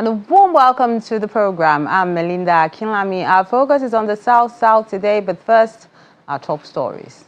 And a warm welcome to the program. I'm Melinda Kinlami. Our focus is on the South today, but first, our top stories.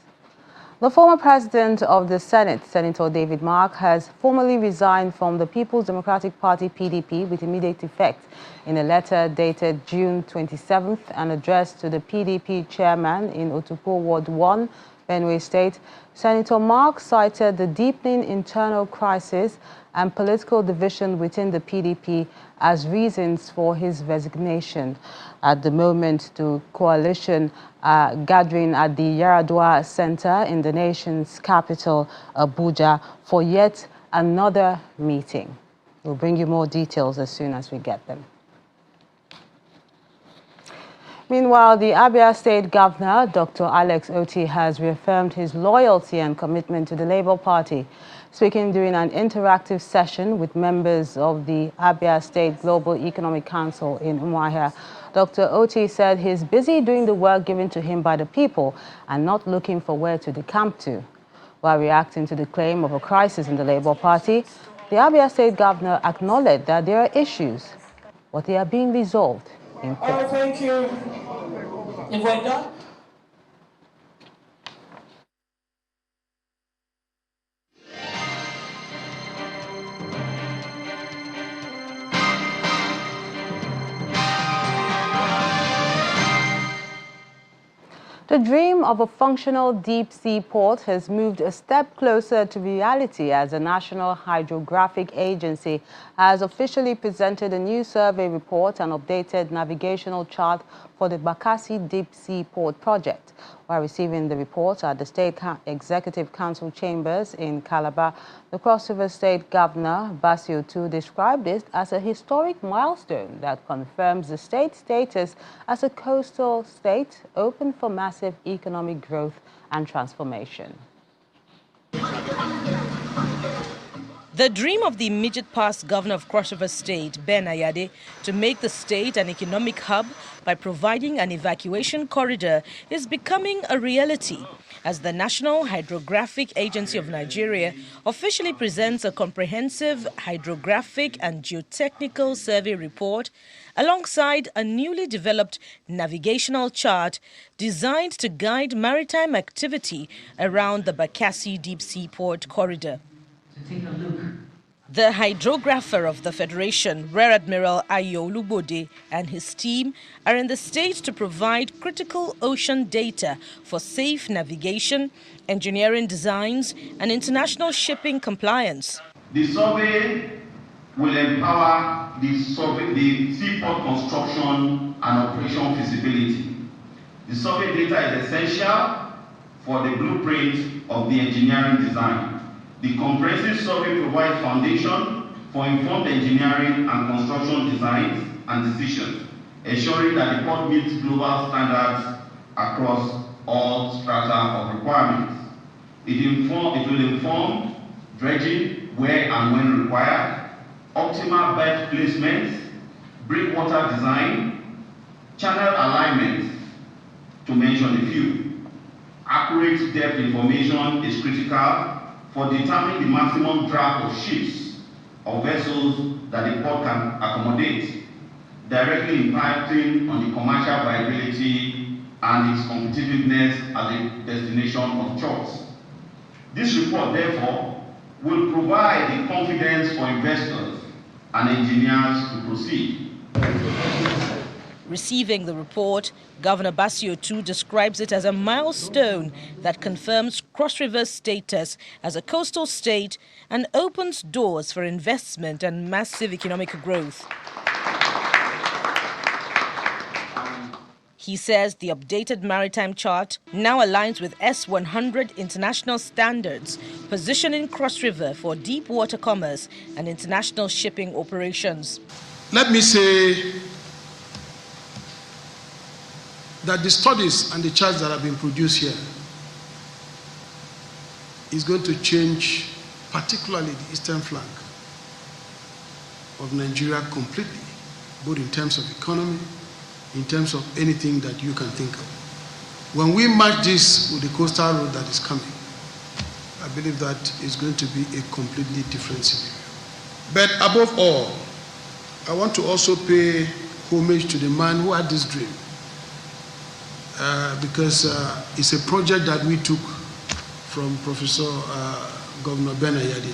The former president of the Senate, Senator David Mark, has formally resigned from the People's Democratic Party PDP with immediate effect. In a letter dated June 27th and addressed to the PDP chairman in Otukpo Ward 1, Benue State, Senator Mark cited the deepening internal crisis and political division within the PDP as reasons for his resignation. At the moment, the coalition are gathering at the Yaradua Center in the nation's capital, Abuja, for yet another meeting. We'll bring you more details as soon as we get them. Meanwhile, the Abia State Governor, Dr. Alex Oti, has reaffirmed his loyalty and commitment to the Labour Party. Speaking during an interactive session with members of the Abia State Global Economic Council in Umuahia, Dr. Oti said he's busy doing the work given to him by the people and not looking for where to decamp to. While reacting to the claim of a crisis in the Labour Party, the Abia State Governor acknowledged that there are issues, but they are being resolved in court. Oh, thank you. If we're done. The dream of a functional deep-sea port has moved a step closer to reality as the National Hydrographic Agency has officially presented a new survey report and updated navigational chart for the Bakasi deep-sea port project. While receiving the report at the State Executive Council chambers in Calabar, the Cross River State Governor, Basio II, described it as a historic milestone that confirms the state's status as a coastal state open for massive economic growth and transformation. The dream of the immediate past governor of Cross River State, Ben Ayade, to make the state an economic hub by providing an evacuation corridor is becoming a reality as the National Hydrographic Agency of Nigeria officially presents a comprehensive hydrographic and geotechnical survey report alongside a newly developed navigational chart designed to guide maritime activity around the Bakasi deep sea port corridor. Take a look. The hydrographer of the Federation, Rear Admiral Ayo Olubode, and his team are in the state to provide critical ocean data for safe navigation, engineering designs, and international shipping compliance. The survey will empower the seaport construction and operation feasibility. The survey data is essential for the blueprint of the engineering design. The comprehensive survey provides foundation for informed engineering and construction designs and decisions, ensuring that the port meets global standards across all strata of requirements. It will inform dredging where and when required, optimal berth placements, breakwater design, channel alignment, to mention a few. Accurate depth information is critical for determining the maximum draft of ships or vessels that the port can accommodate, directly impacting on the commercial viability and its competitiveness as a destination of choice. This report, therefore, will provide the confidence for investors and engineers to proceed. Receiving the report, Governor Basio II describes it as a milestone that confirms Cross River's status as a coastal state and opens doors for investment and massive economic growth. He says the updated maritime chart now aligns with S100 international standards, positioning Cross River for deep water commerce and international shipping operations. Let me say that the studies and the charts that have been produced here is going to change particularly the eastern flank of Nigeria completely, both in terms of economy, in terms of anything that you can think of. When we match this with the coastal road that is coming, I believe that is going to be a completely different scenario. But above all, I want to also pay homage to the man who had this dream, because it's a project that we took from Professor Governor Ben Ayade.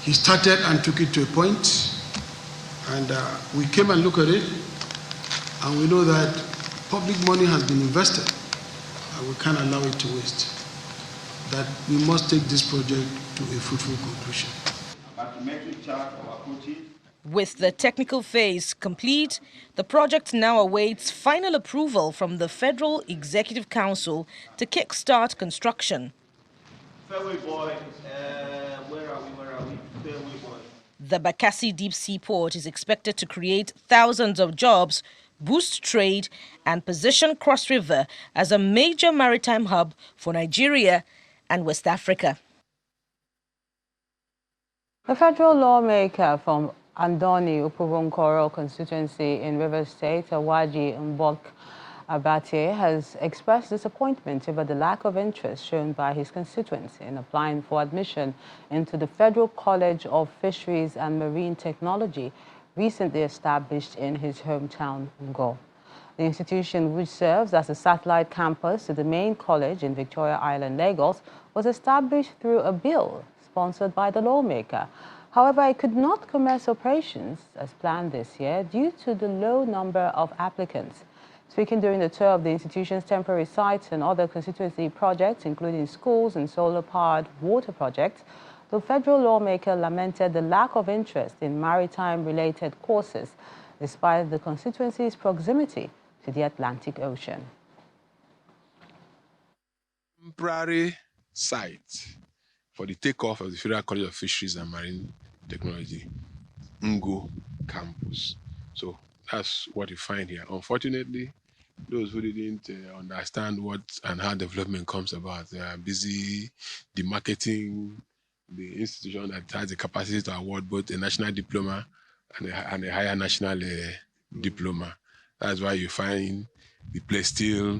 He started and took it to a point, and we came and looked at it, and we know that public money has been invested, and we can't allow it to waste. That we must take this project to a fruitful conclusion. With the technical phase complete, the project now awaits final approval from the Federal Executive Council to kickstart construction. Fairway boy, where are we? Fairway boy. The Bakasi deep seaport is expected to create thousands of jobs, boost trade, and position Cross River as a major maritime hub for Nigeria and West Africa. The federal lawmaker from Andoni Upurunkoro constituency in River State, Awaji Mbok Abate, has expressed disappointment over the lack of interest shown by his constituents in applying for admission into the Federal College of Fisheries and Marine Technology, recently established in his hometown, Ngo. The institution, which serves as a satellite campus to the main college in Victoria Island, Lagos, was established through a bill sponsored by the lawmaker. However, it could not commence operations as planned this year due to the low number of applicants. Speaking during the tour of the institution's temporary sites and other constituency projects, including schools and solar-powered water projects, the federal lawmaker lamented the lack of interest in maritime-related courses, despite the constituency's proximity to the Atlantic Ocean. Temporary site for the takeoff of the Federal College of Fisheries and Marine Technology, Ngo campus. So that's what you find here. Unfortunately, those who didn't understand what and how development comes about, they are busy demarketing the institution that has the capacity to award both a national diploma and a higher national diploma. That's why you find the place still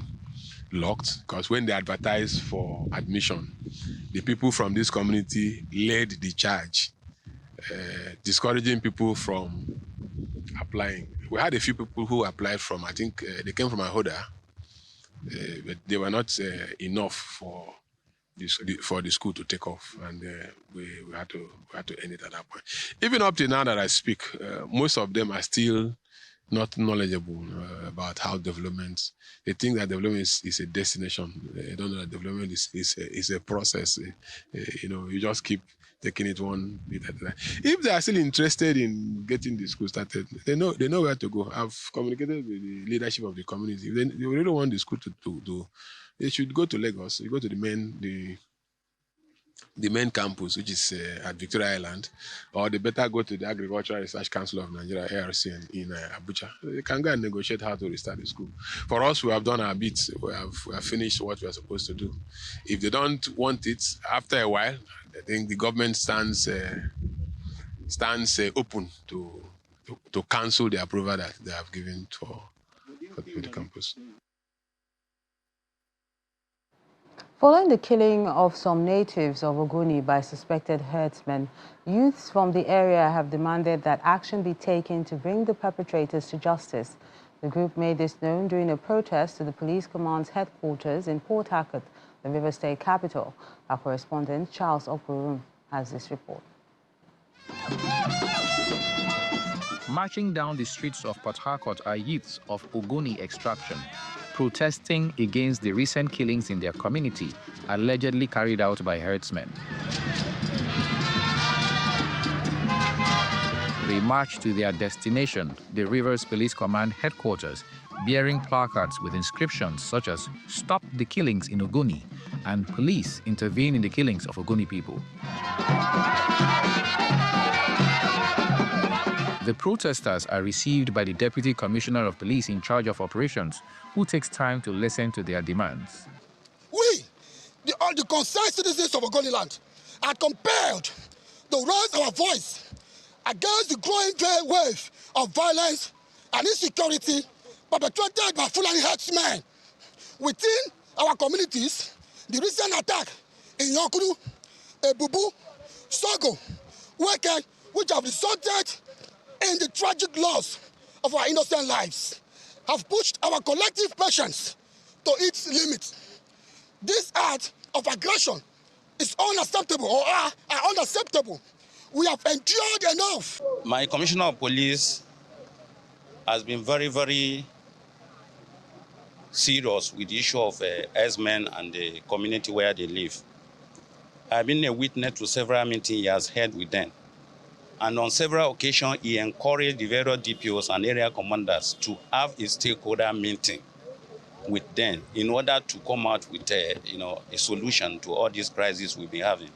locked, because when they advertise for admission, the people from this community led the charge, discouraging people from applying. We had a few people who applied from, I think they came from Ahoda, but they were not enough for the school to take off, and we had to end it at that point. Even up to now that I speak, most of them are still not knowledgeable about how development. They think that development is a destination. They don't know that development is a process. You just keep taking it one bit at a time. If they are still interested in getting the school started, they know where to go. I've communicated with the leadership of the community. If they really want the school to they should go to Lagos. You go to the main campus, which is at Victoria Island, or they better go to the Agricultural Research Council of Nigeria, ARC, in Abuja. They can go and negotiate how to restart the school. For us, we have done our bit. We have finished what we are supposed to do. If they don't want it, after a while, I think the government stands open to cancel the approval that they have given for the campus. Following the killing of some natives of Ouni by suspected herdsmen, youths from the area have demanded that action be taken to bring the perpetrators to justice. The group made this known during a protest to the police command's headquarters in Port Harcourt, the River State capital. Our correspondent Charles Okurum has this report. Marching down the streets of Port Harcourt are youths of Ouni extraction, protesting against the recent killings in their community, allegedly carried out by herdsmen. They marched to their destination, the Rivers Police Command headquarters, bearing placards with inscriptions such as "Stop the killings in Ouni" and "Police intervene in the killings of Ouni people." The protesters are received by the Deputy Commissioner of Police in charge of operations, who takes time to listen to their demands. We, all the concerned citizens of Ogoniland, are compelled to raise our voice against the growing wave of violence and insecurity perpetrated by Fulani herdsmen within our communities. The recent attack in Yonkuru, Ebubu, Sogo, Weke, which have resulted in the tragic loss of our innocent lives have pushed our collective patience to its limits. This act of aggression is unacceptable or are unacceptable. We have endured enough. My commissioner of police has been very, very serious with the issue of herdsmen and the community where they live. I've been a witness to several meetings he has held with them. And on several occasions, he encouraged the various DPOs and area commanders to have a stakeholder meeting with them in order to come out with a solution to all these crises we've been having.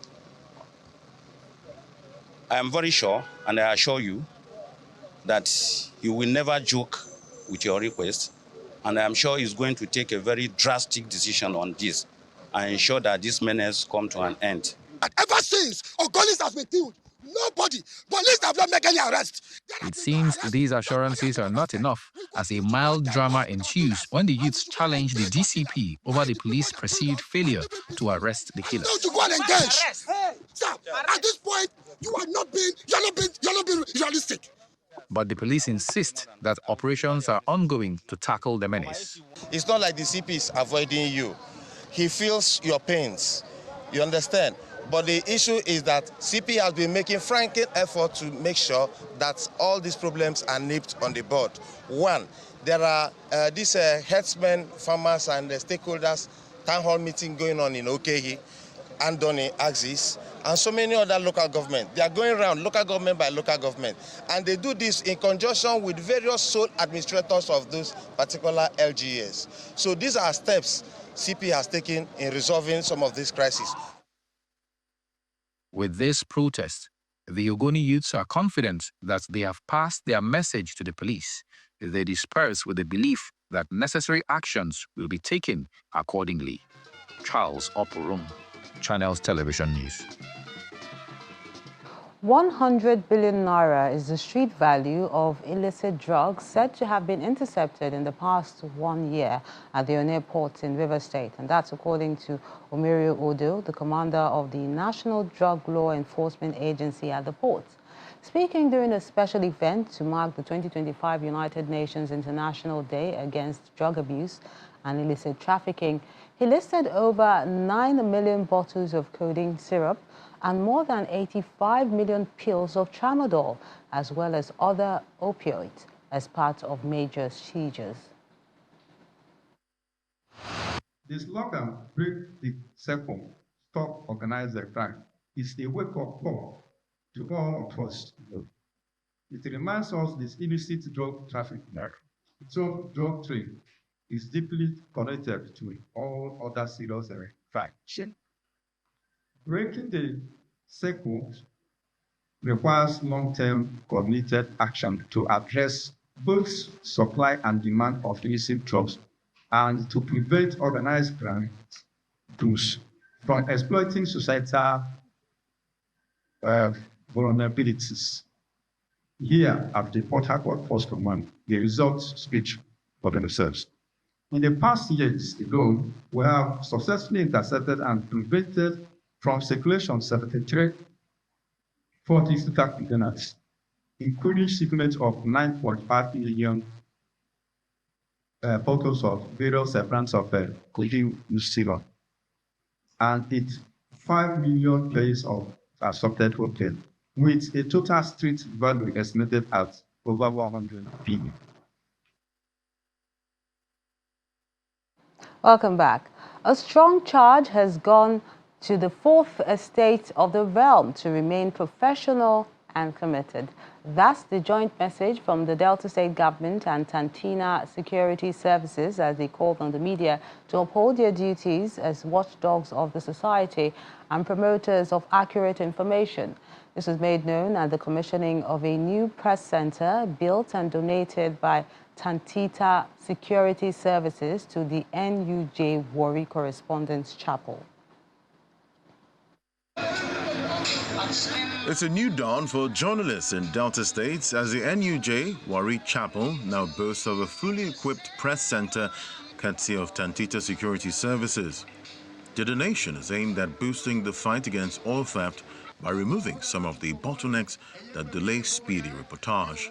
I am very sure, and I assure you, that he will never joke with your request, and I am sure he's going to take a very drastic decision on this and ensure that this menace come to an end. And ever since Ogonis has been killed, police have not made any arrest. It seems these assurances are not enough, as a mild drama ensues when the youths challenge the DCP over the police's perceived failure to arrest the killers. To go and engage. Sir, at this point, you're not being realistic. But the police insist that operations are ongoing to tackle the menace. It's not like the CP is avoiding you. He feels your pains. You understand? But the issue is that CP has been making frantic effort to make sure that all these problems are nipped on the bud. One, there are these herdsmen, farmers, and stakeholders town hall meeting going on in Okehi, Andoni, Axis, and so many other local governments. They are going around local government by local government. And they do this in conjunction with various sole administrators of those particular LGAs. So these are steps CP has taken in resolving some of these crises. With this protest, the Ogoni youths are confident that they have passed their message to the police. They disperse with the belief that necessary actions will be taken accordingly. Charles Oporum, Channels Television News. 100 billion naira is the street value of illicit drugs said to have been intercepted in the past 1 year at the Onne port in Rivers State. And that's according to Omirio Odo, the commander of the National Drug Law Enforcement Agency at the port. Speaking during a special event to mark the 2025 United Nations International Day Against Drug Abuse and Illicit Trafficking, he listed over 9 million bottles of codeine syrup and more than 85 million pills of tramadol, as well as other opioids, as part of major seizures. The slogan, "Break the Circle, Stop Organized Crime," is a wake-up call to all of us. It reminds us this illicit drug trafficking, drug trade, is deeply connected to all other serious crimes. Breaking the circle requires long-term coordinated action to address both supply and demand of illicit drugs and to prevent organized crime groups from exploiting societal vulnerabilities. Here at the Port Harcourt Force Command, the results speak for themselves. In the past years alone, we have successfully intercepted and prevented from circulation 73 40 containers, including shipments of 9.5 million bottles of various brands of codeine syrup, and 5 million pairs of assorted cocaine, with a total street value estimated at over 100 billion. Welcome back. A strong charge has gone to the fourth estate of the realm to remain professional and committed. That's the joint message from the Delta State government and Tantina Security Services, as they called on the media to uphold their duties as watchdogs of the society and promoters of accurate information. This was made known at the commissioning of a new press center built and donated by Tantita Security Services to the NUJ Warri Correspondence Chapel. It's a new dawn for journalists in Delta States as the NUJ Warri Chapel now boasts of a fully equipped press center courtesy of Tantita Security Services. The donation is aimed at boosting the fight against oil theft by removing some of the bottlenecks that delay speedy reportage.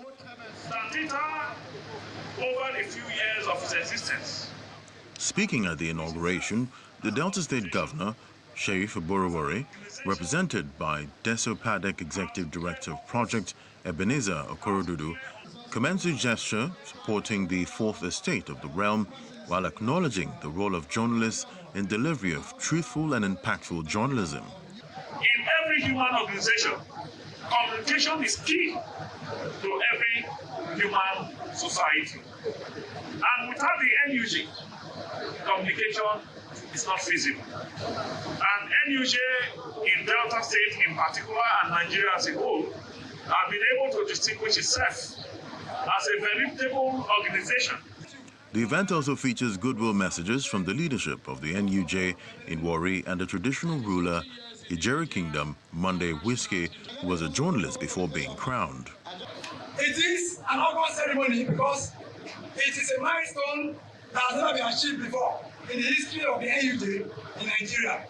Over the few years of its existence. Speaking at the inauguration, the Delta State Governor, Sheriff Oborowori, represented by Deso Padek Executive Director of Project Ebenezer Okorodudu, commends the gesture supporting the fourth estate of the realm while acknowledging the role of journalists in delivery of truthful and impactful journalism. In every human organization, communication is key to every human society. And without the NUJ, communication is not feasible. And NUJ in Delta State in particular and Nigeria as a whole have been able to distinguish itself as a veritable organization. The event also features goodwill messages from the leadership of the NUJ in Warri and the traditional ruler, Ijeri Kingdom, Monday Whiskey, who was a journalist before being crowned. It is an awkward ceremony because it is a milestone that has never been achieved before in the history of the NUJ in Nigeria.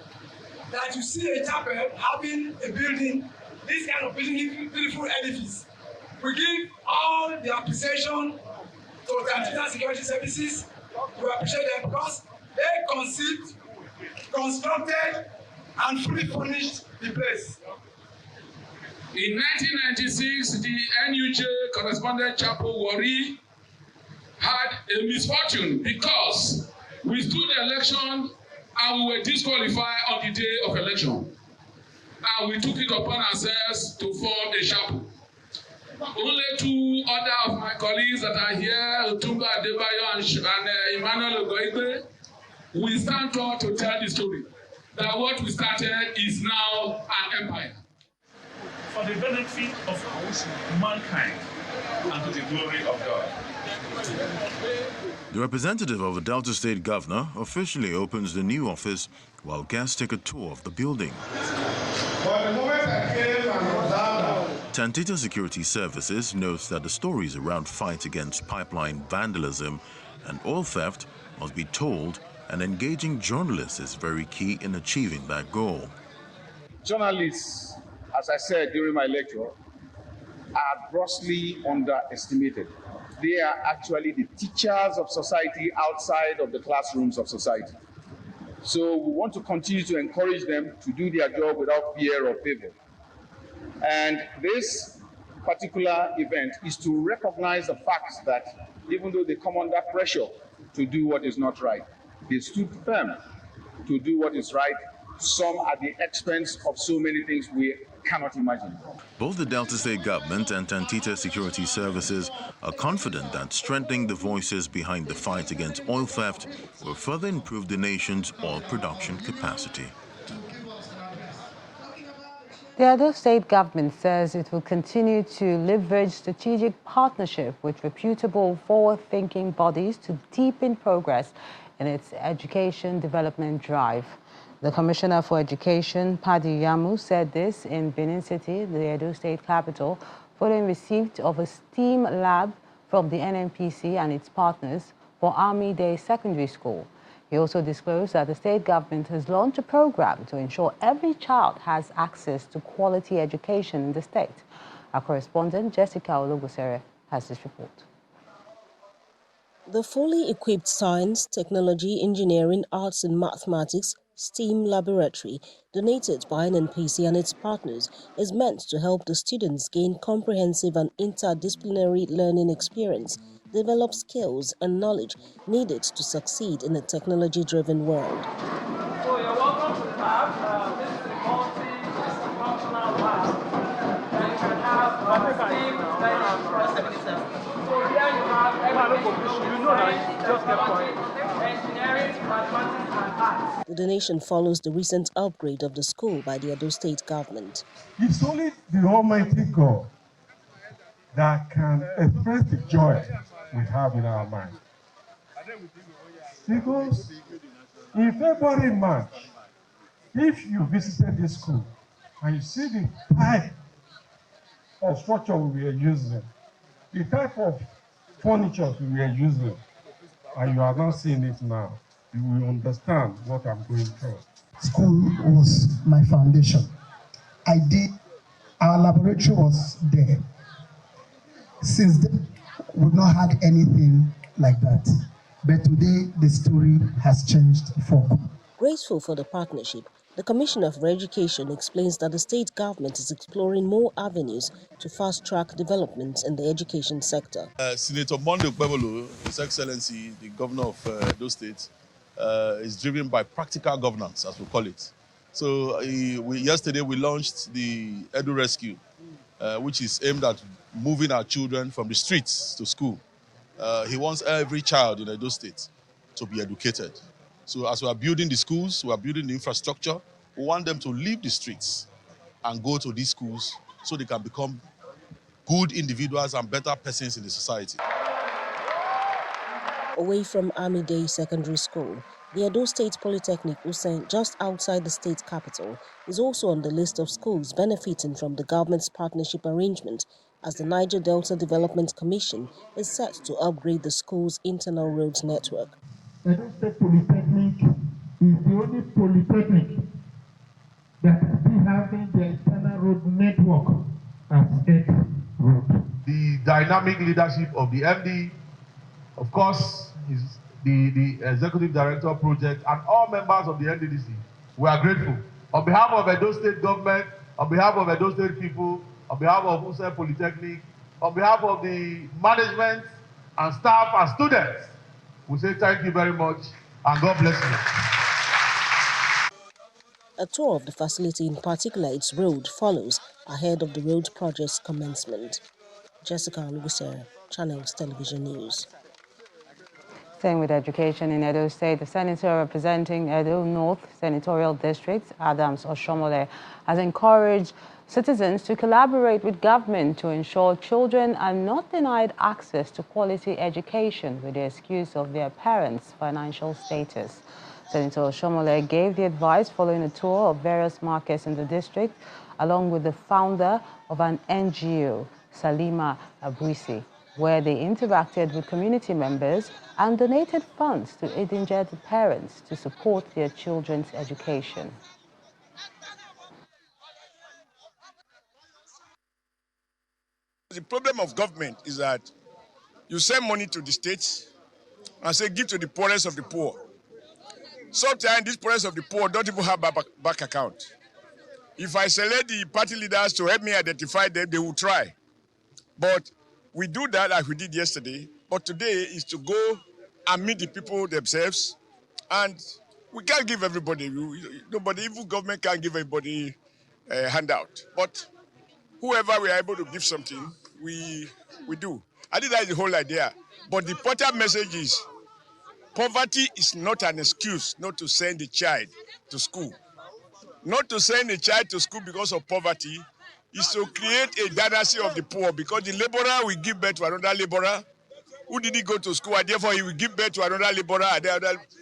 That you see a chapel having a building, this kind of beautiful edifice. We give all the appreciation to the Anti Security Services. We appreciate them because they conceived, constructed, and fully furnished the place. In 1996, the NUJ Correspondent Chapel Warri had a misfortune because we stood the election and we were disqualified on the day of election. And we took it upon ourselves to form a chapel. Only two other of my colleagues that are here, Otumba Adebayo and Emmanuel Ogoigbe, we stand tall to tell the story that what we started is now an empire. For the benefit of mankind and to the glory of God. The representative of the Delta State Governor officially opens the new office while guests take a tour of the building. Tantita Security Services notes that the stories around fight against pipeline vandalism and oil theft must be told, and engaging journalists is very key in achieving that goal. Journalists, as I said during my lecture, are grossly underestimated. They are actually the teachers of society outside of the classrooms of society. So we want to continue to encourage them to do their job without fear or favor. And this particular event is to recognize the fact that even though they come under pressure to do what is not right, they stood firm to do what is right, some at the expense of so many things we cannot imagine. Both the Delta State Government and Tantita Security Services are confident that strengthening the voices behind the fight against oil theft will further improve the nation's oil production capacity. The Edo State government says it will continue to leverage strategic partnership with reputable forward-thinking bodies to deepen progress in its education development drive. The Commissioner for Education, Padi Yamu, said this in Benin City, the Edo State capital, following receipt of a STEAM lab from the NNPC and its partners for Army Day Secondary School. He also disclosed that the state government has launched a program to ensure every child has access to quality education in the state. Our correspondent, Jessica Ologosere, has this report. The fully equipped Science, Technology, Engineering, Arts and Mathematics STEAM laboratory, donated by NNPC and its partners, is meant to help the students gain comprehensive and interdisciplinary learning experience, develop skills and knowledge needed to succeed in a technology-driven world. So you're welcome to the lab. This is the multi-functional lab. And you can have STEAM learning. So here you have everything technology, engineering, mathematics, and arts. The donation follows the recent upgrade of the school by the Edo State government. It's only the Almighty God that can express the joy we have in our mind. Because in February, March, if you visited this school and you see the type of structure we were using, the type of furniture we were using, and you are not seeing it now, you will understand what I'm going through. School was my foundation. our laboratory was there. Since then, we've not had anything like that. But today, the story has changed for good. Grateful for the partnership, the Commissioner for Education explains that the state government is exploring more avenues to fast-track development in the education sector. Senator Monday Okpebholo, His Excellency, the Governor of Edo State, is driven by practical governance, as we call it. So yesterday we launched the Edu Rescue, which is aimed at moving our children from the streets to school. He wants every child in Edo State to be educated. So as we are building the schools, we are building the infrastructure, we want them to leave the streets and go to these schools so they can become good individuals and better persons in the society. Away from Army Day Secondary School, the Edo State Polytechnic Usain, just outside the state capital, is also on the list of schools benefiting from the government's partnership arrangement, as the Niger Delta Development Commission is set to upgrade the school's internal roads network. Edo State Polytechnic is the only polytechnic that is still having the internal road network as its road. The dynamic leadership of the MD, of course, is the Executive Director of Project, and all members of the NDLEA. We are grateful. On behalf of Edo State government, on behalf of Edo State people, on behalf of Usain Polytechnic, on behalf of the management and staff and students, we say thank you very much and God bless you. A tour of the facility, in particular its road, follows ahead of the road project's commencement. Jessica Lugusera, Channels Television News. Staying with education in Edo State, the senator representing Edo North Senatorial District, Adams Oshomole, has encouraged citizens to collaborate with government to ensure children are not denied access to quality education with the excuse of their parents' financial status. Senator Oshomole gave the advice following a tour of various markets in the district, along with the founder of an NGO, Salima Abuisi, where they interacted with community members and donated funds to indigent parents to support their children's education. The problem of government is that you send money to the states and say give to the poorest of the poor. Sometimes these poorest of the poor don't even have bank account. If I select the party leaders to help me identify them, they will try. But we do that like we did yesterday. But today is to go and meet the people themselves. And we can't give everybody, nobody, even government can't give everybody a handout. But whoever we are able to give something, we do. I think that is the whole idea. But the important message is, poverty is not an excuse not to send a child to school. Not to send a child to school because of poverty is to create a dynasty of the poor, because the laborer will give birth to another laborer who didn't go to school, and therefore he will give birth to another laborer.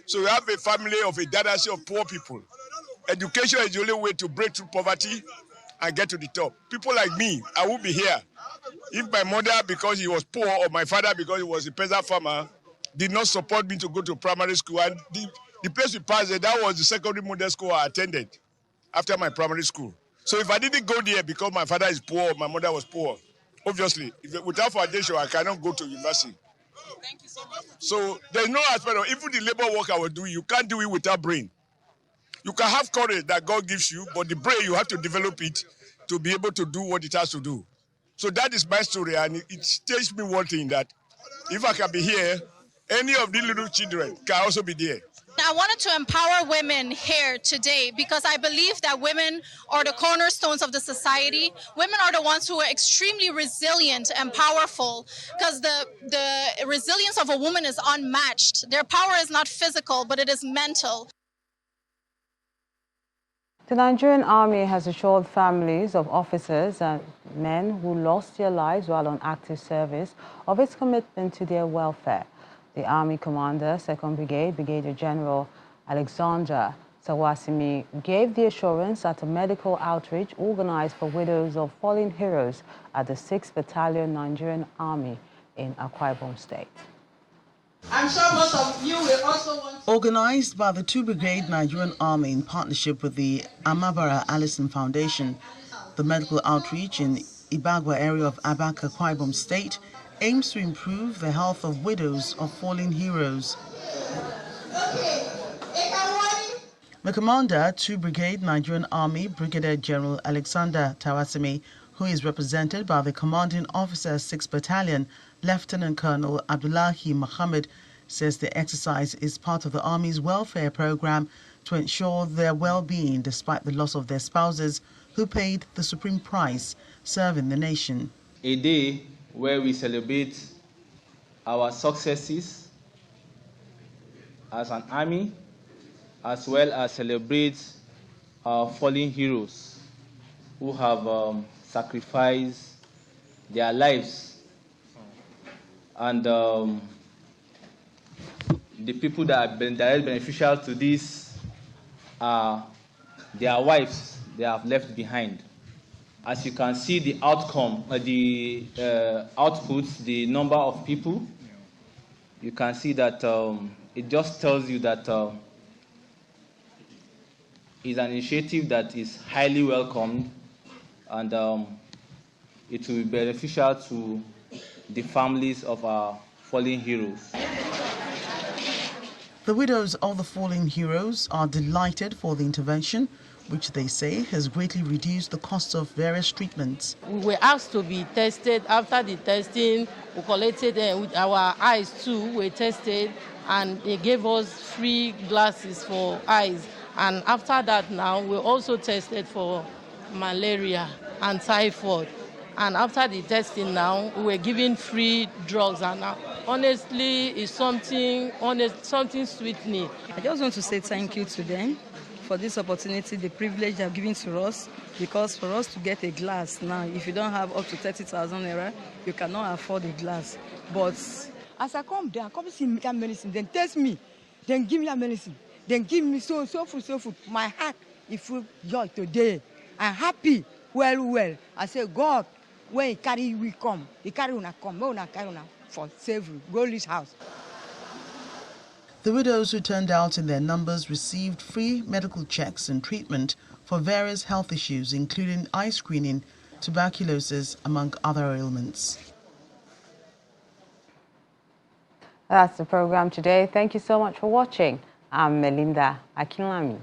So we have a family of a dynasty of poor people. Education is the only way to break through poverty and get to the top. People like me, I won't be here if my mother, because he was poor, or my father, because he was a peasant farmer, did not support me to go to primary school. And the place we passed there, that was the secondary model school I attended after my primary school. So if I didn't go there because my father is poor, my mother was poor, obviously, without foundation, I cannot go to university. Thank you so much. So there's no aspect of, even the labor work I was doing, you can't do it without brain. You can have courage that God gives you, but the brain, you have to develop it to be able to do what it has to do. So that is my story, and it tells me one thing, that if I can be here, any of these little children can also be there. I wanted to empower women here today because I believe that women are the cornerstones of the society. Women are the ones who are extremely resilient and powerful, because the resilience of a woman is unmatched. Their power is not physical, but it is mental. The Nigerian Army has assured families of officers and men who lost their lives while on active service of its commitment to their welfare. The Army Commander, 2nd Brigade, Brigadier General Alexander Sawasimi, gave the assurance at a medical outreach organized for widows of fallen heroes at the 6th Battalion Nigerian Army in Akwa Ibom State. I'm sure most of you will also want... Organized by the 2 Brigade Nigerian Army in partnership with the Amabara Allison Foundation, The medical outreach in Ibagwa area of Abaka, Akwa Ibom State aims to improve the health of widows of fallen heroes. The commander, 2 Brigade Nigerian Army, Brigadier General Alexander Tawasimi, who is represented by the commanding officer, 6th Battalion, Lieutenant Colonel Abdullahi Mohammed, says the exercise is part of the Army's welfare program to ensure their well-being despite the loss of their spouses who paid the supreme price serving the nation. A day where we celebrate our successes as an army, as well as celebrate our fallen heroes who have sacrificed their lives. And the people that have been direct beneficial to this are their wives they have left behind. As you can see, the outcome, the outputs, the number of people, you can see that it just tells you that it's an initiative that is highly welcomed, and it will be beneficial to the families of our fallen heroes. The widows of the fallen heroes are delighted for the intervention, which they say has greatly reduced the cost of various treatments. We were asked to be tested. After the testing, we collected with our eyes too, were tested, and they gave us free glasses for eyes. And after that now, we also tested for malaria and typhoid. And after the testing now, we were given free drugs. And honestly, it's something sweetening. I just want to say thank you to them for this opportunity, the privilege they have given to us, because for us to get a glass now, if you don't have up to 30,000 naira, you cannot afford a glass. But as I come there, I come see that medicine, then test me, then give me that medicine, then give me so food. My heart is full joy today. I'm happy, well. I say, God, when He carry we come, He carry una come, when una carry una for save go this house. The widows who turned out in their numbers received free medical checks and treatment for various health issues, including eye screening, tuberculosis, among other ailments. That's the program today. Thank you so much for watching. I'm Melinda Akinlami.